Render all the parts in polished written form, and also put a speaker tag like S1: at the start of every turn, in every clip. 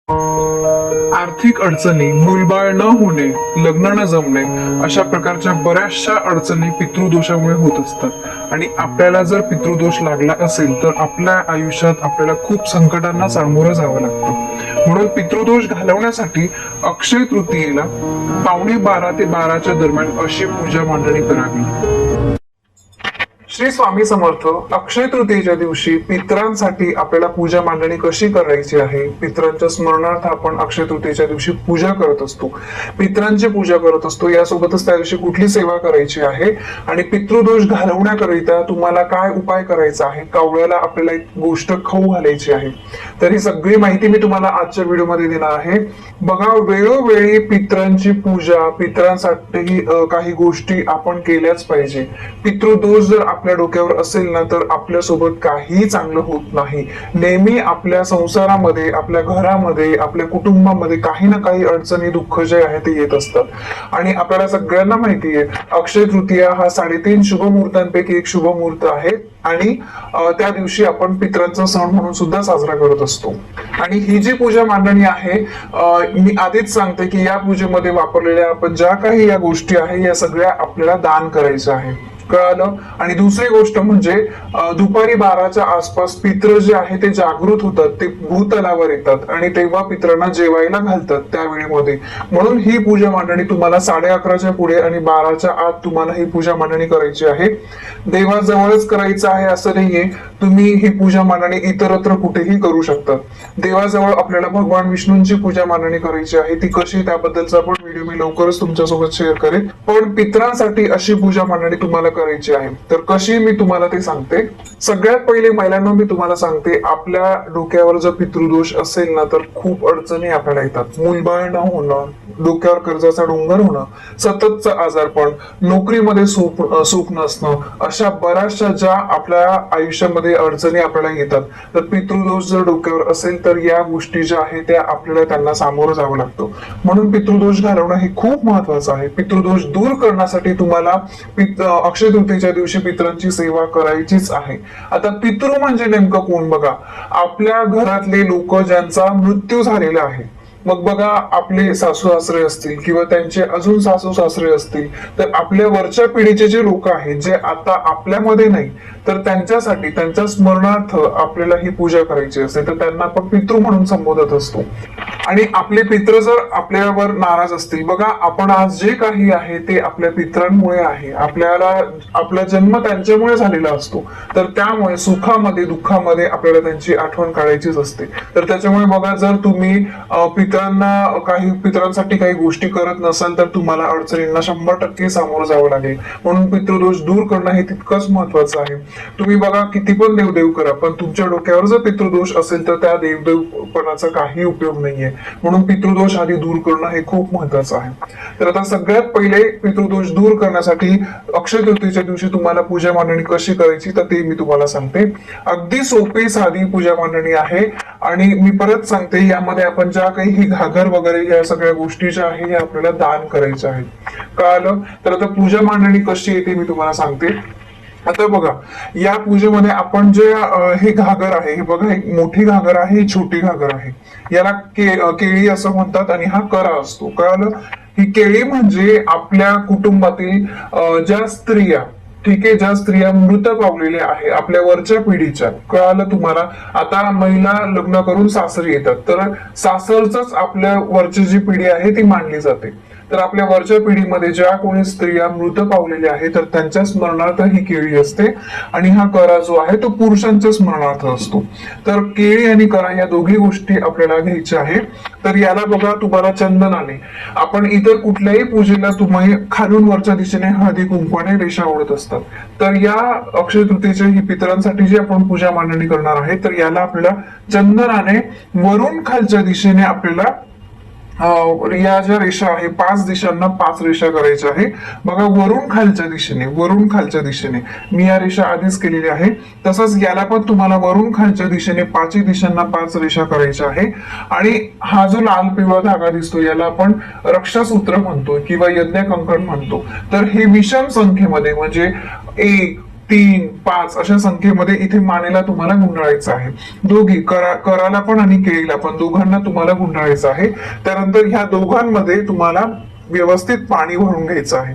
S1: आर्थिक अडचणी, मूलबाळ न होणे, लग्न न जमणे अशा प्रकारच्या बऱ्याचशा अडचणी पितृदोषामुळे होत असतात. आणि आपल्याला जर पितृदोष लागला असेल तर आपल्या आयुष्यात आपल्याला खूप संकटांना सामोरं जावं लागतं. म्हणून पितृदोष घालवण्यासाठी अक्षय तृतीयेला 11:15 ते 12च्या दरम्यान अशी पूजा मांडणी करावी. श्री स्वामी समर्थ. अक्षय तृतीयेच्या दिवशी पितरांसाठी आपल्याला पूजा मांडणी कशी करायची आहे, पितरांच्या स्मरणार्थ आपण अक्षय तृतीयेच्या दिवशी पूजा करत असतो, पितरांची पूजा करत असतो, यासोबतच त्या दिवशी कुठली सेवा करायची आहे आणि पितृदोष घालवण्याकरिता तुम्हाला काय उपाय करायचा आहे, कावळ्याला आपल्याला एक गोष्ट खाऊ घालायची आहे. तर ही सगळी माहिती मी तुम्हाला आजच्या व्हिडिओमध्ये देणार आहे. बघा, वेळोवेळी पितरांची पूजा, पितरांसाठी काही गोष्टी आपण केल्याच पाहिजे. पितृदोष जर आपल्या डोक्यावर असेल ना तर आपल्यासोबत काहीही चांगलं होत नाही. नेहमी आपल्या संसारामध्ये, आपल्या घरामध्ये, आपल्या कुटुंबामध्ये काही ना काही अडचणी, दुःख जे आहे ते येत असतात. आणि आपल्याला सगळ्यांना माहिती आहे, अक्षय तृतीया हा 3.5 शुभ मुहूर्तांपैकी एक शुभ मुहूर्त आहे आणि त्या दिवशी आपण पितरांचा सण म्हणून सुद्धा साजरा करत असतो. आणि ही जी पूजा मांडणी आहे, मी आधीच सांगते की या पूजेमध्ये वापरलेल्या आपण ज्या काही या गोष्टी आहे या सगळ्या आपल्याला दान करायच्या आहे, कळालं. आणि दुसरी गोष्ट म्हणजे दुपारी 12च्या आसपास पित्र जे आहे ते जागृत होतात, ते भूतलावर येतात आणि तेव्हा पित्रांना जेवायला घालतात त्यावेळेमध्ये. म्हणून ही पूजा मांडणी तुम्हाला 11:30च्या पुढे आणि 12च्या आत तुम्हाला ही पूजा मांडणी करायची आहे. देवाजवळच करायचं आहे असं नाहीये, तुम्ही ही पूजा मांडणी इतरत्र कुठेही करू शकता. देवाजवळ आपल्याला भगवान विष्णूंची पूजा मांडणी करायची आहे, ती कशी त्याबद्दलचा पण व्हिडिओ मी लवकरच तुमच्यासोबत शेअर करेन. पण पित्रांसाठी अशी पूजा मांडणी तुम्हाला करायची आहे. तर कशी मी तुम्हाला ते सांगते. सगळ्यात पहिले महिलांना मी तुम्हाला सांगते, आपल्या डोक्यावर जर पितृदोष असेल ना तर खूप अडचणी आपल्याला येतात. मूलबाळ न होणं, डोक्यावर कर्जाचा डोंगर होणं, सततचं आजारपण, नोकरीमध्ये सुख नसणं, अशा बऱ्याचशा ज्या आपल्या आयुष्यामध्ये अडचणी आपल्याला येतात. तर पितृदोष जर डोक्यावर असेल तर या गोष्टी ज्या आहेत त्या आपल्याला त्यांना सामोरं जावं लागतं. म्हणून पितृदोष घालवणं हे खूप महत्वाचं आहे. पितृदोष दूर करण्यासाठी तुम्हाला अक्षय तृतीयेच्या दिवशी पितरांची सेवा करायचीच आहे. आता पितृ म्हणजे नेमकं कोण? बघा, आपल्या घरातले लोक ज्यांचा मृत्यू झालेला आहे. मग बघा, आपले सासू सासरे असतील किंवा त्यांचे अजून सासू सासरे असतील, तर आपल्या वरच्या पिढीचे जे लोक आहेत जे आता आपल्यामध्ये नाही, तर त्यांच्यासाठी, त्यांच्या स्मरणार्थ आपल्याला ही पूजा करायची असते. तर त्यांना आपण पितृ म्हणून संबोधत असतो. आणि आपले पितृ जर आपल्यावर नाराज असतील, बघा, आपण आज जे काही आहे ते आपल्या पितरांमुळे आहे. आपला जन्म त्यांच्यामुळे झालेला असतो. तर त्यामुळे सुखामध्ये दुःखामध्ये आपल्याला त्यांची आठवण काढायचीच असते. तर त्याच्यामुळे बघा, जर तुम्ही पितरांसाठी काही गोष्टी करत नसाल तर तुम्हाला अडचणींना 100% सामोरं जावं लागेल. म्हणून पितृदोष दूर करणं हे तितकंच महत्वाचं आहे. तुम्ही बघा, किती पण देवदेव करा, पण तुमच्या डोक्यावर जर पितृदोष असेल तर त्या देवदेवपणाचा काही उपयोग नाहीये. म्हणून पितृदोष आधी दूर करणं हे खूप महत्वाचं आहे. तर आता सगळ्यात पहिले पितृदोष दूर करण्यासाठी अक्षय तृतीयेच्या दिवशी तुम्हाला पूजा मांडणी कशी करायची तर ते मी तुम्हाला सांगते. अगदी सोपी साधी पूजा मांडणी आहे. आणि मी परत सांगते, यामध्ये आपण ज्या काही ही घागर वगैरे या सगळ्या गोष्टी ज्या आहे हे आपल्याला दान करायच्या आहेत, कळालं. तर आता पूजा मांडणी कशी येते मी तुम्हाला सांगते. आता बघा, या पूजेमध्ये आपण जे हे घागर आहे, हे बघा, एक मोठी घागर आहे, ही छोटी घागर आहे. याला केळी असं म्हणतात आणि हा करा असतो, कळालं. ही केळी म्हणजे आपल्या कुटुंबातील ज्या स्त्रिया, ठीक आहे, ज्या स्त्रिया मृत पावलेल्या आहे आपल्या वरच्या पिढीच्या, कळालं तुम्हाला. आता महिला लग्न करून सासरी येतात, तर सासरच आपल्या वरची जी पिढी आहे ती मानली जाते. तर आपल्या वरच्या पिढीमध्ये ज्या कोणी स्त्रिया मृत पावलेल्या आहेत तर त्यांच्या स्मरणार्थ ही केळी असते. आणि हा करा जो आहे तो पुरुषांच्या स्मरणार्थ असतो. तर केळी आणि करा या दोघी गोष्टी आपल्याला घ्यायच्या आहे. तर याला बघा, तुम्हाला चंदनाने, आपण इतर कुठल्याही पूजेला तुम्ही खालून वरच्या दिशेने हळदी कुंकवाने रेषा ओढत असतात. तर या अक्षय तृतीयेच्या ही पितरांसाठी जी आपण पूजा मांडणी करणार आहे, तर याला आपल्याला चंदनाने वरून खालच्या दिशेने आपल्याला या ज्या रेषा आहे 5 दिशांना 5 रेषा करायच्या आहे. बघा, वरून खालच्या दिशेने मी या रेषा आधीच केलेल्या आहे. तसंच याला पण तुम्हाला वरून खालच्या दिशेने 5 दिशांना 5 रेषा करायच्या आहे. आणि हा जो लाल पिवळा धागा दिसतो याला आपण रक्षासूत्र म्हणतो किंवा यज्ञ कंकण म्हणतो. तर हे विषम संख्येमध्ये म्हणजे 1 3, 5 अशा संख्येमध्ये इथे मानेला तुम्हाला गुंडाळायचं आहे. दोघी कराला पण आणि केळीला पण दोघांना तुम्हाला गुंडाळायचं आहे. त्यानंतर ह्या दोघांमध्ये तुम्हाला व्यवस्थित पाणी भरून घ्यायचं आहे.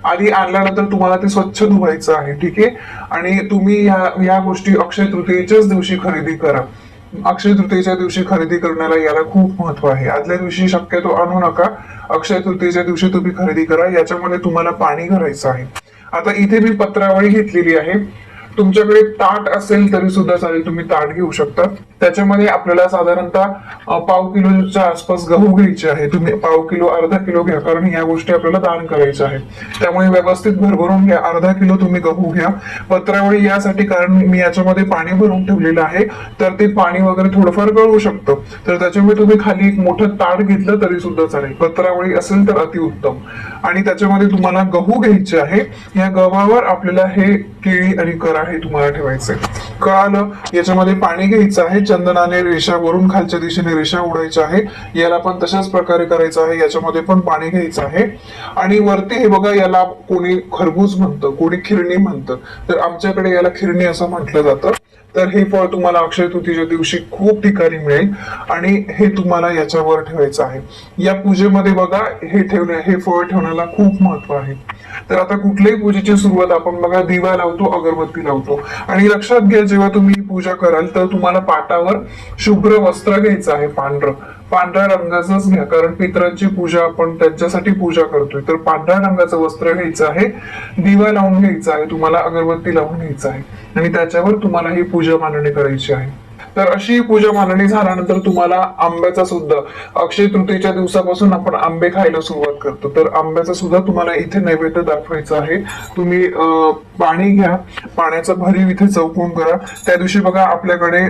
S1: आधी आणल्यानंतर तुम्हाला ते स्वच्छ धुवायचं आहे. ठीक आहे. आणि तुम्ही ह्या गोष्टी अक्षय तृतीयेच्याच दिवशी खरेदी करा. अक्षय तृतीयेच्या दिवशी खरेदी करण्याला याला खूप महत्व आहे. आदल्या दिवशी शक्यतो आणू नका. अक्षय तृतीयेच्या दिवशी तुम्ही खरेदी करा. याच्यामध्ये तुम्हाला पाणी भरायचं आहे. आता इथे मी पत्रावळी घेतलेली आहे. तुमच्याकडे ताट असेल तरी सुद्धा चालेल, तुम्ही ताट घेऊ शकता. त्याच्यामध्ये आपल्याला साधारणतः पाव किलोच्या आसपास गहू घ्यायचे आहे. तुम्ही पाव किलो, अर्धा किलो घ्या, कारण या गोष्टी आपल्याला दान करायच्या आहेत. त्यामुळे व्यवस्थित भरभरून घ्या. अर्धा किलो तुम्ही गहू घ्या. पत्रावळी यासाठी कारण मी याच्यामध्ये पाणी भरून ठेवलेलं आहे, तर ते पाणी वगैरे थोडंफार गळू शकतं. तर त्याच्यामुळे तुम्ही खाली एक मोठं ताट घेतलं तरी सुद्धा चालेल. पत्रावळी असेल तर अतिउत्तम. आणि त्याच्यामध्ये तुम्हाला गहू घ्यायचे आहे. या गव्हावर आपल्याला हे केळी आणि करा हे तुम्हाला ठेवायचंय. कळालं? याच्यामध्ये पाणी घ्यायचं आहे. चंदनाने रेषा वरून खालच्या दिशेने रेषा ओढायच्या आहे. याला पण तशाच प्रकारे करायचं आहे. याच्यामध्ये पण पाणी घ्यायचं आहे. आणि वरती हे बघा, याला कोणी खरबूज म्हणतं, कोणी खिरणी म्हणतं. तर आमच्याकडे याला खिरणी असं म्हटलं जातं. तर हे फळ तुम्हाला अक्षय तृतीयेच्या दिवशी खूप ठिकाणी मिळेल आणि हे तुम्हाला याच्यावर ठेवायचं आहे. या पूजेमध्ये बघा, हे फळ ठेवण्याला खूप महत्व आहे. तर आता कुठल्याही पूजेची सुरुवात आपण बघा दिवा लावतो, अगरबत्ती लावतो. आणि लक्षात घ्या, जेव्हा तुम्ही पूजा कराल तर तुम्हाला पाटावर शुभ्र वस्त्र घ्यायचं आहे. पांढऱ्या रंगाचंच घ्या, कारण पितरांची पूजा आपण त्यांच्यासाठी पूजा करतोय. तर पांढऱ्या रंगाचं वस्त्र घ्यायचं आहे. दिवा लावून घ्यायचा आहे, तुम्हाला अगरबत्ती लावून घ्यायचं आहे आणि त्याच्यावर तुम्हाला ही पूजा मांडणी करायची आहे. तर अशी पूजा मांडणी झाल्यानंतर तुम्हाला आंब्याचा सुद्धा, अक्षय तृतीयेच्या दिवसापासून आपण आंबे खायला सुरुवात करतो, तर आंब्याचा सुद्धा तुम्हाला इथे नैवेद्य दाखवायचा आहे. तुम्ही पाणी घ्या, पाण्याचा भरीव इथे चौकून करा. त्या दिवशी बघा आपल्याकडे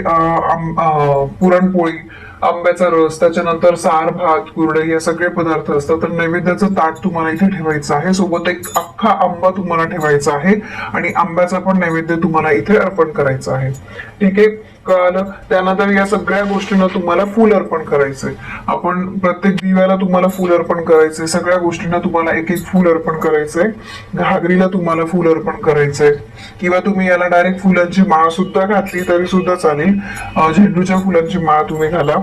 S1: पुरणपोळी, आंब्याचा रस, त्याच्यानंतर सार, भात, कुरडई हे सगळे पदार्थ असतात. तर नैवेद्याचं ताट तुम्हाला इथे ठेवायचं आहे. सोबत एक अख्खा आंबा तुम्हाला ठेवायचा आहे आणि आंब्याचा पण नैवेद्य तुम्हाला इथे अर्पण करायचा आहे. ठीक आहे, कळालं? त्यानंतर या सगळ्या गोष्टींना तुम्हाला फुल अर्पण करायचंय. आपण प्रत्येक दिव्याला तुम्हाला फुल अर्पण करायचंय. सगळ्या गोष्टींना तुम्हाला एक एक फुल अर्पण करायचंय. घागरीला तुम्हाला फुल अर्पण करायचंय, किंवा तुम्ही याला डायरेक्ट फुलांची माळ सुद्धा घातली तरी सुद्धा चालेल. झेंडूच्या फुलांची माळ तुम्ही घाला.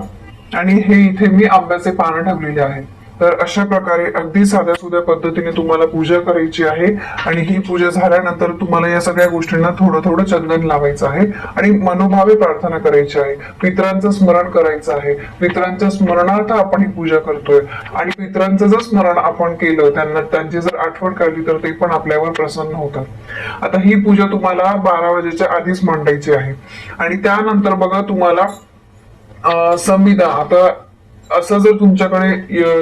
S1: आणि हे इथे मी आंब्याचे पानं ठेवलेले आहे. तर अशा प्रकारे अगदी साध्या सुध्या पद्धतीने तुम्हाला पूजा करायची आहे. आणि ही पूजा झाल्यानंतर तुम्हाला या सगळ्या गोष्टींना थोडं थोडं चंदन लावायचं आहे आणि मनोभावे प्रार्थना करायची आहे. पितरांचं स्मरण करायचं आहे. पितरांच्या स्मरणार्थ आपण ही पूजा करतोय. आणि पितरांचं जर स्मरण आपण केलं, त्यांची जर आठवण काढली, तर ते पण आपल्यावर प्रसन्न होतात. आता ही पूजा तुम्हाला 12 वाजेच्या आधीच मांडायची आहे. आणि त्यानंतर बघा, तुम्हाला संविधा, आता असं जर तुमच्याकडे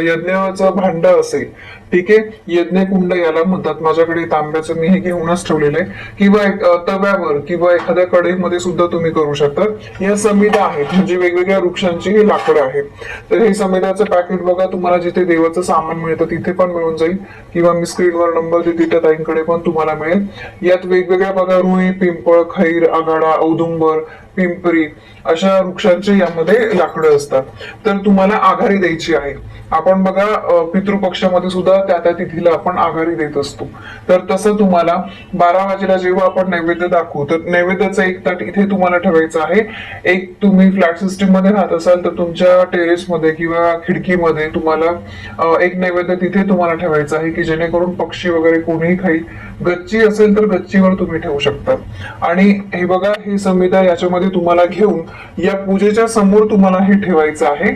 S1: यज्ञाचं भांड असेल, ठीक आहे, यज्ञ कुंड याला म्हणतात, माझ्याकडे तांब्याचं मी हे घेऊनच ठेवलेलं आहे, किंवा तव्यावर किंवा एखाद्या कढईमध्ये सुद्धा तुम्ही करू शकता. या समिधा आहेत, म्हणजे वेगवेगळ्या वृक्षांची ही लाकडं आहेत. तर हे समिधाचं पॅकेट बघा, तुम्हाला जिथे देवाचं सामान मिळतं तिथे पण मिळून जाईल, किंवा मी स्क्रीनवर नंबर देते त्या ताईंकडे पण तुम्हाला मिळेल. यात वेगवेगळ्या बघा, रुई, पिंपळ, खैर, आगाडा, औदुंबर, पिंपरी अशा वृक्षांचे यामध्ये लाकडं असतात. तर तुम्हाला आघाडी द्यायची आहे. आपण बघा, पितृपक्षामध्ये सुद्धा त्या त्या तिथीला आपण आघाडी देत असतो. तर तसं तुम्हाला 12 वाजेला जेव्हा आपण नैवेद्य दाखवू, तर नैवेद्याचं एक ताट इथे तुम्हाला ठेवायचं आहे. एक तुम्ही फ्लॅट सिस्टीम मध्ये राहत असाल तर तुमच्या टेरेसमध्ये किंवा खिडकीमध्ये तुम्हाला एक नैवेद्य तिथे तुम्हाला ठेवायचं आहे, की जेणेकरून पक्षी वगैरे कोणीही खाईल. गच्ची असेल तर गच्चीवर तुम्ही ठेवू शकता. आणि हे बघा, ही संविधा याच्यामध्ये तुम्हाला घेऊन या पूजेच्या समोर तुम्हाला हे ठेवायचं आहे.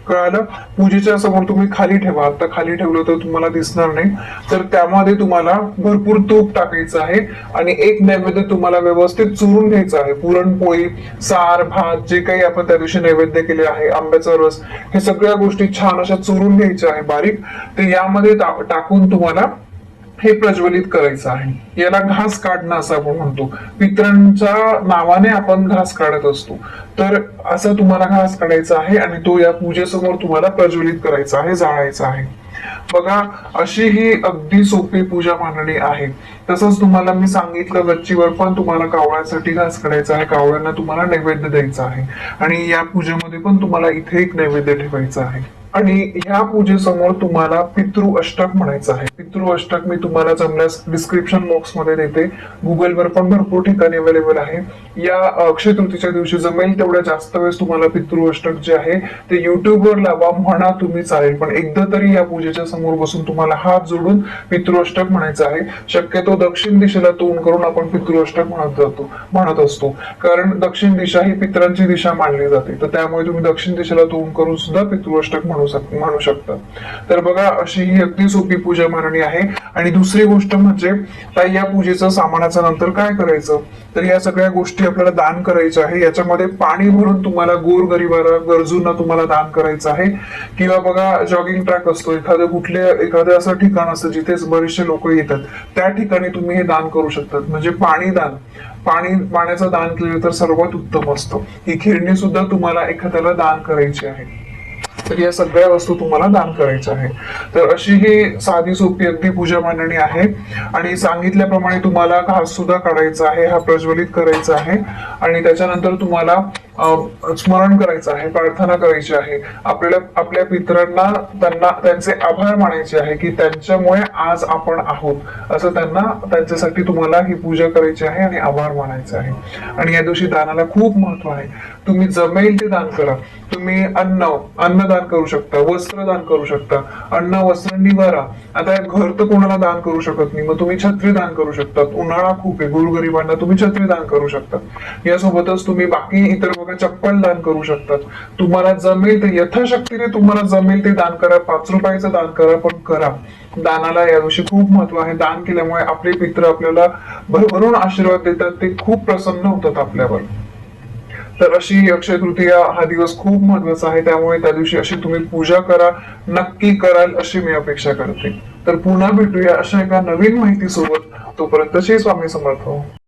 S1: कळालं? पूजेच्या समोर तुम्ही खाली ठेवा. आता खाली ठेवलं तर तुम्हाला दिसणार नाही. तर त्यामध्ये तुम्हाला भरपूर तूप टाकायचं आहे आणि एक नैवेद्य तुम्हाला व्यवस्थित चुरून घ्यायचं आहे. पुरणपोळी, सार, भात, जे काही आपण त्या दिवशी नैवेद्य केले आहे, आंब्याचा रस, हे सगळ्या गोष्टी छान अशा चुरून घ्यायच्या आहे बारीक. ते यामध्ये टाकून तुम्हाला हे प्रज्वलित करायचं आहे. याला घास काढणं असं आपण म्हणतो. पितरांच्या नावाने आपण घास काढत असतो. तर असं तुम्हाला घास काढायचा आहे आणि तो या पूजेसमोर तुम्हाला प्रज्वलित करायचा आहे, जाळायचा आहे. बघा, अशी ही अगदी सोपी पूजा मांडणी आहे. तसंच तुम्हाला मी सांगितलं, गच्चीवर पण तुम्हाला कावळ्यासाठी घास काढायचा आहे. कावळ्यांना तुम्हाला नैवेद्य द्यायचा आहे. आणि या पूजेमध्ये पण तुम्हाला इथे एक नैवेद्य ठेवायचा आहे. आणि ह्या पूजेसमोर तुम्हाला पितृ अष्टक म्हणायचं आहे. पितृ अष्टक मी तुम्हाला जमल्यास डिस्क्रिप्शन बॉक्स मध्ये देते. गुगलवर पण भरपूर ठिकाणी अवेलेबल आहे. या अक्षय तृतीच्या दिवशी जमेल तेवढ्या जास्त वेळेस तुम्हाला पितृ अष्टक जे आहे ते युट्यूबवर लावा, म्हणा तुम्ही चालेल, पण एकदा तरी या पूजेच्या समोर बसून तुम्हाला हात जोडून पितृ अष्टक म्हणायचं आहे. शक्यतो दक्षिण दिशेला तोंड करून आपण पितृ अष्टक म्हणत असतो, कारण दक्षिण दिशा ही पितरांची दिशा मानली जाते. तर त्यामुळे तुम्ही दक्षिण दिशेला तोंड करून सुद्धा पितृ अष्टक म्हणू शकता. तर बघा, अशी ही अगदी सोपी पूजा मांडणी आहे. आणि दुसरी गोष्ट म्हणजे ताई, या पूजेचं सामानाचं नंतर काय करायचं, तर या सगळ्या गोष्टी आपल्याला दान करायच्या आहे. याच्यामध्ये पाणी भरून तुम्हाला गोरगरिबाला, गरजूंना तुम्हाला दान करायचं आहे. किंवा बघा, जॉगिंग ट्रॅक असतो, एखादं असं ठिकाण असतं जिथे बरेचसे लोक येतात, त्या ठिकाणी तुम्ही हे दान करू शकतात. म्हणजे पाण्याचं दान केलं तर सर्वात उत्तम असतं. ही खिरणी सुद्धा तुम्हाला एखाद्याला दान करायची आहे. तर या सगळ्या वस्तू तुम्हाला दान करायच्या आहे. तर अशी ही साधी सोपी अगदी पूजा मांडणी आहे. आणि सांगितल्याप्रमाणे तुम्हाला घास सुद्धा काढायचा आहे, हा प्रज्वलित करायचा आहे. आणि त्याच्यानंतर तुम्हाला स्मरण करायचं आहे, प्रार्थना करायची आहे. आपल्या पितरांना, त्यांचे आभार मानायचे आहे की त्यांच्यामुळे आज आपण आहोत, असं त्यांच्यासाठी तुम्हाला ही पूजा करायची आहे आणि आभार मानायचे आहे. आणि या दिवशी दानाला खूप महत्व आहे. तुम्ही जमेल ते दान करा. तुम्ही अन्नदान करू शकता, वस्त्र दान करू शकता. अन्न, वस्त्र, निवारा. आता घर तर कोणाला दान करू शकत नाही, मग तुम्ही छत्री दान करू शकता. उन्हाळा खूप आहे, गोरगरिबांना तुम्ही छत्री दान करू शकता. यासोबतच तुम्ही बाकी इतर बघा, चप्पल दान करू शकतात. तुम्हाला जमेल ते, यथाशक्तीने तुम्हाला जमेल ते दान करा. 5 रुपयाचं दान करा, पण करा. दानाला या दिवशी खूप महत्व आहे. दान केल्यामुळे आपले पित्र आपल्याला भरभरून आशीर्वाद देतात, ते खूप प्रसन्न होतात आपल्यावर. तर अशी अक्षय तृतीया हा दिवस खूप महत्वाचा आहे. त्यामुळे त्या दिवशी अशी तुम्ही पूजा करा, नक्की कराल अशी मी अपेक्षा करते. तर पुन्हा भेटूया अशा एका नवीन माहिती सोबत. तोपर्यंत श्री स्वामी समर्थ.